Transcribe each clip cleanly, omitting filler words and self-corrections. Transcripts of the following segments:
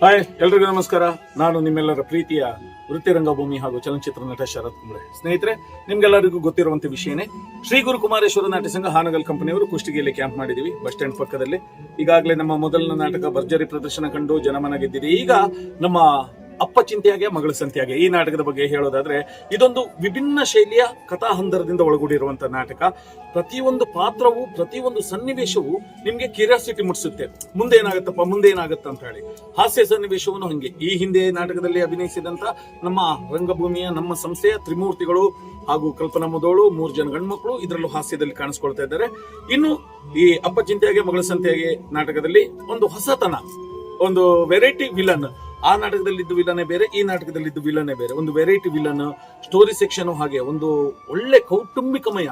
Hi, ಎಲ್ರಿಗೂ ನಮಸ್ಕಾರ. ನಾನು ನಿಮ್ಮೆಲ್ಲರ ಪ್ರೀತಿಯ ವೃತ್ತಿ ರಂಗಭೂಮಿ ಹಾಗೂ ಚಲನಚಿತ್ರ ನಟ ಶರತ್ ಕುಂಬ್ಳೆ. ಸ್ನೇಹಿತರೆ, ನಿಮ್ಗೆಲ್ಲರಿಗೂ ಗೊತ್ತಿರುವಂತ ವಿಷಯನೇ, ಶ್ರೀ ಗುರು ಕುಮಾರೇಶ್ವರ ನಾಟ್ಯ ಸಂಘ ಹಾನಗಲ್ ಕಂಪನಿಯವರು ಕುಷ್ಟಗಿಯಲ್ಲಿ ಕ್ಯಾಂಪ್ ಮಾಡಿದೀವಿ, ಬಸ್ ಸ್ಟ್ಯಾಂಡ್ ಪಕ್ಕದಲ್ಲಿ. ಈಗಾಗಲೇ ನಮ್ಮ ಮೊದಲನೇ ನಾಟಕ ಭರ್ಜರಿ ಪ್ರದರ್ಶನ ಕಂಡು ಜನಮನ ಗೆದ್ದಿದೆ. ಈಗ ನಮ್ಮ ಅಪ್ಪ ಚಿಂತೆಯಾಗೆ ಮಗಳ ಸಂತೆಯಾಗೆ ಈ ನಾಟಕದ ಬಗ್ಗೆ ಹೇಳೋದಾದ್ರೆ, ಇದೊಂದು ವಿಭಿನ್ನ ಶೈಲಿಯ ಕಥಾಹಂದರದಿಂದ ಒಳಗೂಡಿರುವಂತಹ ನಾಟಕ. ಪ್ರತಿಯೊಂದು ಪಾತ್ರವು, ಪ್ರತಿಯೊಂದು ಸನ್ನಿವೇಶವು ನಿಮ್ಗೆ ಕ್ಯೂರಿಯಾಸಿಟಿ ಮೂಡಿಸುತ್ತೆ. ಮುಂದೆ ಏನಾಗುತ್ತ ಅಂತ ಹೇಳಿ. ಹಾಸ್ಯ ಸನ್ನಿವೇಶವನ್ನು ಹಂಗೆ. ಈ ಹಿಂದೆ ನಾಟಕದಲ್ಲಿ ಅಭಿನಯಿಸಿದಂತ ನಮ್ಮ ರಂಗಭೂಮಿಯ, ನಮ್ಮ ಸಂಸ್ಥೆಯ ತ್ರಿಮೂರ್ತಿಗಳು ಹಾಗೂ ಕಲ್ಪನಾ ಮುದೋಳು, 3 ಜನ ಗಂಡ್ಮಕ್ಳು ಇದರಲ್ಲೂ ಹಾಸ್ಯದಲ್ಲಿ ಕಾಣಿಸ್ಕೊಳ್ತಾ ಇದ್ದಾರೆ. ಇನ್ನು ಈ ಅಪ್ಪ ಚಿಂತೆಯಾಗೆ ಮಗಳ ಸಂತೆಯಾಗೆ ನಾಟಕದಲ್ಲಿ ಒಂದು ಹೊಸತನ, ಒಂದು ವೆರೈಟಿ ವಿಲನ್. ಆ ನಾಟಕದಲ್ಲಿದ್ದು ವಿಲನೇ ಬೇರೆ, ಈ ನಾಟಕದಲ್ಲಿದ್ದು ವಿಲನೇ ಬೇರೆ. ಒಂದು ವೆರೈಟಿ ವಿಲನ್, ಸ್ಟೋರಿ ಸೆಕ್ಷನ್, ಹಾಗೆ ಒಂದು ಒಳ್ಳೆ ಕೌಟುಂಬಿಕಮಯ,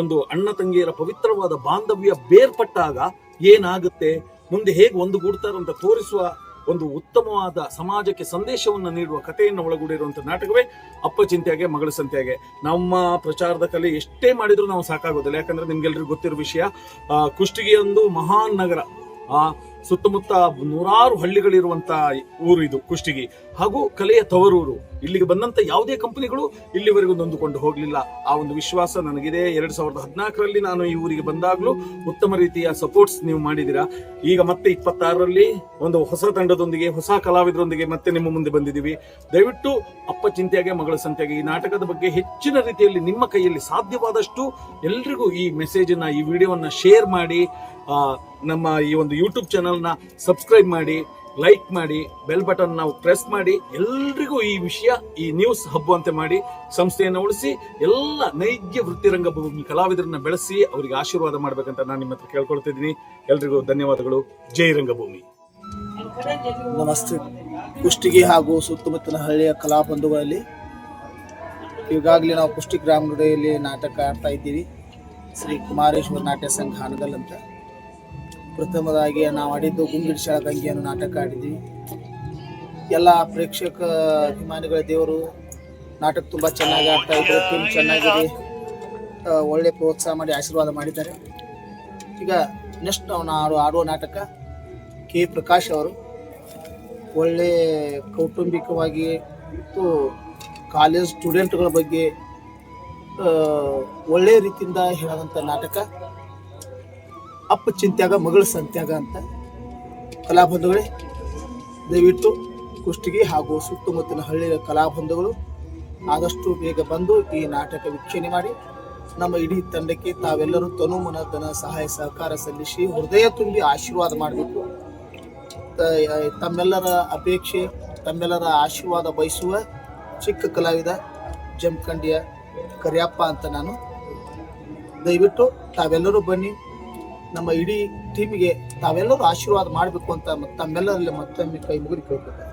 ಒಂದು ಅಣ್ಣ ತಂಗಿಯರ ಪವಿತ್ರವಾದ ಬಾಂಧವ್ಯ ಬೇರ್ಪಟ್ಟಾಗ ಏನಾಗುತ್ತೆ, ಮುಂದೆ ಹೇಗೆ ಒಂದುಗೂಡ್ತಾರಂತ ತೋರಿಸುವ ಒಂದು ಉತ್ತಮವಾದ ಸಮಾಜಕ್ಕೆ ಸಂದೇಶವನ್ನು ನೀಡುವ ಕಥೆಯನ್ನು ಒಳಗೂಡಿರುವಂತಹ ನಾಟಕವೇ ಅಪ್ಪ ಚಿಂತೆಯಾಗೆ ಮಗಳ ಸಂತೆಯಾಗೆ. ನಮ್ಮ ಪ್ರಚಾರದ ಕಲೆ ಎಷ್ಟೇ ಮಾಡಿದ್ರು ನಾವು ಸಾಕಾಗೋದಿಲ್ಲ. ಯಾಕಂದ್ರೆ ನಿಮ್ಗೆಲ್ರಿಗೂ ಗೊತ್ತಿರೋ ವಿಷಯ, ಕುಷ್ಟಗಿ ಒಂದು ಮಹಾನ್ ನಗರ. ಸುತ್ತಮುತ್ತ 100 ಹಳ್ಳಿಗಳಿರುವಂತ ಊರು ಇದು ಕುಷ್ಟಗಿ, ಹಾಗೂ ಕಲೆಯ ತವರೂರು. ಇಲ್ಲಿಗೆ ಬಂದಂತ ಯಾವುದೇ ಕಂಪನಿಗಳು ಇಲ್ಲಿವರೆಗೂ ನೊಂದುಕೊಂಡು ಹೋಗ್ಲಿಲ್ಲ. ಆ ಒಂದು ವಿಶ್ವಾಸ ನನಗಿದೆ. 2014ರಲ್ಲಿ ನಾನು ಈ ಊರಿಗೆ ಬಂದಾಗ್ಲೂ ಉತ್ತಮ ರೀತಿಯ ಸಪೋರ್ಟ್ಸ್ ನೀವು ಮಾಡಿದ್ದೀರಾ. ಈಗ ಮತ್ತೆ 26ರಲ್ಲಿ ಒಂದು ಹೊಸ ತಂಡದೊಂದಿಗೆ, ಹೊಸ ಕಲಾವಿದರೊಂದಿಗೆ ಮತ್ತೆ ನಿಮ್ಮ ಮುಂದೆ ಬಂದಿದ್ದೀವಿ. ದಯವಿಟ್ಟು ಅಪ್ಪ ಚಿಂತೆಯಾಗೆ ಮಗಳ ಸಂತೆಯಾಗೆ ಈ ನಾಟಕದ ಬಗ್ಗೆ ಹೆಚ್ಚಿನ ರೀತಿಯಲ್ಲಿ ನಿಮ್ಮ ಕೈಯಲ್ಲಿ ಸಾಧ್ಯವಾದಷ್ಟು ಎಲ್ರಿಗೂ ಈ ಮೆಸೇಜನ್ನ, ಈ ವಿಡಿಯೋವನ್ನ ಶೇರ್ ಮಾಡಿ, ನಮ್ಮ ಈ ಒಂದು ಯೂಟ್ಯೂಬ್ ಚಾನಲ್ನ ಸಬ್ಸ್ಕ್ರೈಬ್ ಮಾಡಿ, ಲೈಕ್ ಮಾಡಿ, ಬೆಲ್ ಬಟನ್ ನಾವು ಪ್ರೆಸ್ ಮಾಡಿ, ಎಲ್ರಿಗೂ ಈ ವಿಷಯ, ಈ ನ್ಯೂಸ್ ಹಬ್ಬುವಂತೆ ಮಾಡಿ, ಸಂಸ್ಥೆಯನ್ನು ಉಳಿಸಿ ಎಲ್ಲ ನೈಜ ವೃತ್ತಿ ರಂಗಭೂಮಿ ಕಲಾವಿದರನ್ನ ಬೆಳೆಸಿ ಅವರಿಗೆ ಆಶೀರ್ವಾದ ಮಾಡ್ಬೇಕಂತ ನಾನು ನಿಮ್ಮ ಹತ್ರ ಕೇಳ್ಕೊಳ್ತಿದ್ದೀನಿ. ಎಲ್ರಿಗೂ ಧನ್ಯವಾದಗಳು. ಜೈ ರಂಗಭೂಮಿ. ನಮಸ್ತೆ. ಕುಷ್ಟಗಿ ಹಾಗೂ ಸುತ್ತಮುತ್ತಲ ಹಳ್ಳಿಯ ಕಲಾ ಬಂಧುಗಳಲ್ಲಿ ಈಗಾಗಲೇ ನಾವು ಕುಷ್ಟಗಿ ಗ್ರಾಮದಲ್ಲಿ ನಾಟಕ ಆಡ್ತಾ ಇದ್ದೀವಿ. ಶ್ರೀ ಕುಮಾರೇಶ್ವರ ನಾಟ್ಯ ಸಂಘ ಹಾನಗಲ್ ಅಂತ. ಪ್ರಥಮದಾಗಿ ನಾವು ಆಡಿದ್ದು ಗುಂಗಿಡ್ಶಾಳ ಗಂಗೆಯನ್ನು ನಾಟಕ ಆಡಿದ್ವಿ. ಎಲ್ಲ ಪ್ರೇಕ್ಷಕ ಅಭಿಮಾನಿಗಳ ದೇವರು ನಾಟಕ ತುಂಬ ಚೆನ್ನಾಗಿ ಆಡ್ತಾ ಇದ್ದಾರೆ. ಟೀಮ್ ಚೆನ್ನಾಗಿದೆ, ಒಳ್ಳೆ ಪ್ರೋತ್ಸಾಹ ಮಾಡಿ ಆಶೀರ್ವಾದ ಮಾಡಿದ್ದಾರೆ. ಈಗ ನೆಕ್ಸ್ಟ್ ನಾವು ಆಡುವ ನಾಟಕ ಕೆ ಪ್ರಕಾಶ್ ಅವರು ಒಳ್ಳೆ ಕೌಟುಂಬಿಕವಾಗಿ ಮತ್ತು ಕಾಲೇಜ್ ಸ್ಟೂಡೆಂಟ್ಗಳ ಬಗ್ಗೆ ಒಳ್ಳೆಯ ರೀತಿಯಿಂದ ಹೇಳೋದಂಥ ನಾಟಕ ಅಪ್ಪ ಚಿಂತ್ಯಾಗ ಮಗಳ ಸಂತ್ಯಾಗ ಅಂತ. ಕಲಾಬಂಧುಗಳೇ, ದಯವಿಟ್ಟು ಕುಷ್ಟಗಿ ಹಾಗೂ ಸುತ್ತಮುತ್ತಲಿನ ಹಳ್ಳಿಯ ಕಲಾಬಂಧುಗಳು ಆದಷ್ಟು ಬೇಗ ಬಂದು ಈ ನಾಟಕ ವೀಕ್ಷಣೆ ಮಾಡಿ ನಮ್ಮ ಇಡೀ ತಂಡಕ್ಕೆ ತಾವೆಲ್ಲರೂ ತನು ಮನ ಧನ ಸಹಾಯ ಸಹಕಾರ ಸಲ್ಲಿಸಿ ಹೃದಯ ತುಂಬಿ ಆಶೀರ್ವಾದ ಮಾಡಬೇಕು. ತಮ್ಮೆಲ್ಲರ ಅಪೇಕ್ಷೆ, ತಮ್ಮೆಲ್ಲರ ಆಶೀರ್ವಾದ ಬಯಸುವ ಚಿಕ್ಕ ಕಲಾವಿದ ಜಮಖಂಡಿಯ ಕರಿಯಪ್ಪ ಅಂತ ನಾನು. ದಯವಿಟ್ಟು ತಾವೆಲ್ಲರೂ ಬನ್ನಿ, ನಮ್ಮ ಇಡೀ ಟೀಮಿಗೆ ತಾವೆಲ್ಲರೂ ಆಶೀರ್ವಾದ ಮಾಡಬೇಕು ಅಂತ ತಮ್ಮೆಲ್ಲರಲ್ಲಿ ಮತ್ತೊಮ್ಮೆ ಕೈ ಮುಗಿದು ಕೇಳ್ಕೊತಾರೆ.